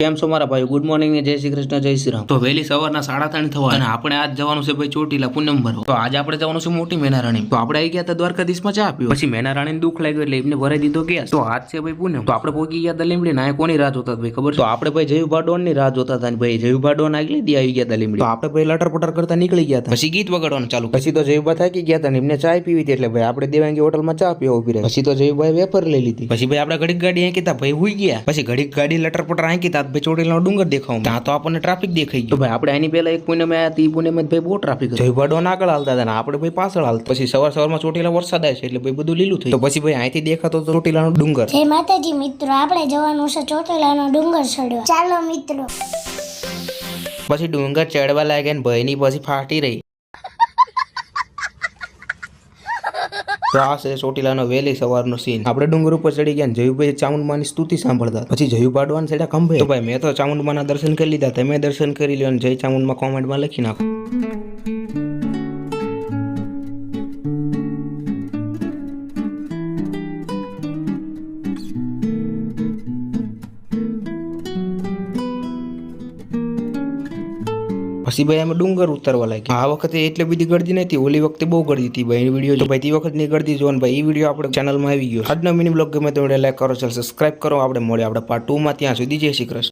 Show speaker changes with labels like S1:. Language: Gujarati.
S1: કેમ છો મારા ભાઈ? ગુડ મોર્નિંગ ને જય શ્રી કૃષ્ણ, જય શ્રી રામ. તો વહેલી સવારના 3:30 થવા અને આપણે આજ જવાનું છે ભાઈ ચોટીલા પૂનમ ભરવા. તો આજે આપણે જવાનું છે મોટી મેનારાણી. તો આપણે આવી ગયા હતા દ્વારકાધીશમાં ચા પીવા. પછી મેનારાણીને દુઃખ લાગ્યું એટલે એમને ભરાઈ દીધો ગેસ. તો આજ છે ભાઈ પૂનમ. તો આપણે પહોંચી ગયા હતા લીમડી. ના કોની રાહ જોતા ભાઈ ખબર? તો આપણે ભાઈ જયુભા ડોન ની રાહ જોતા હતા. ભાઈ જયુભા ડોન આગલી દી આવી ગયા હતા લીમડી. તો આપણે ભાઈ લટર પટર કરતા નીકળી ગયા હતા. પછી ગીત વગાડવાનું ચાલુ. પછી તો જયુભા થાકી ગયા હતા ને એમને ચા પીવી હતી એટલે ભાઈ આપણે દેવાંગી હોટલમાં ચા પીવા ઉભી રહી. પછી તો જયુભાઈ વેફર લઈ લીધી. પછી ભાઈ આપણે ઘડીક ગાડી આંકી તા ભાઈ હુઈ ગયા. પછી ઘડીક ગાડી લટર પટર આંકી તા ભાઈ ચોટીલાનો ડુંગર દેખાવ. ત્યાં તો આપણને ટ્રાફિક દેખાઈ ગયું. તો ભાઈ આપણે આની પહેલા એક પૂનમે આયા હતી. પૂનમે ભાઈ બહુ ટ્રાફિક હતું. જયુભા ડોન આગળ હાલતા હતા ને આપણે ભાઈ પાછળ હાલતા. પછી સવારમાં ચોટીલા વરસાદ આવે છે એટલે ભાઈ બધું લીલું થયું. તો પછી ભાઈ અહીંથી દેખાતો તો ચોટીલાનો ડુંગર.
S2: જય માતાજી મિત્રો, આપણે જવાનું છે ચોટીલાનો ડુંગર ચડવા. ચાલો મિત્રો.
S1: પછી ડુંગર ચડવા લાગ્યા ને ભાઈની પછી ફાટી રહી. તો આ છે ચોટીલાનો વહેલી સવારનો સીન. આપણે ડુંગર ઉપર ચડી ગયા ને જયુભાઈ ચામુંડમાની સ્તુતિ સાંભળતા. પછી જયુભા ડોન સેડા ખંભે. તો ભાઈ મેં તો ચામુંડમાના દર્શન કરી લીધા. તમે દર્શન કરી લ્યો અને જય ચામુંડમાં કોમેન્ટમાં લખી નાખો. પછી ભાઈ અમે ડુંગર ઉતરવા લાગ્યા. આ વખતે એટલે બધી ગળદી નથી, ઓલી વખતે બહુ ગળદી હતી ભાઈ. વિડીયો જો ભાઈ તે વખત ની ગળદી જો ને ભાઈ એ વિડીયો આપણે ચેનલમાં આવી ગયો. આજનો મિની બ્લોગ ગમે તો લાઈક કરો, સબસ્ક્રાઇબ કરો. આપણે મળે આપણે પાર્ટ 2 માં. ત્યાં સુધી જય શ્રી કૃષ્ણ.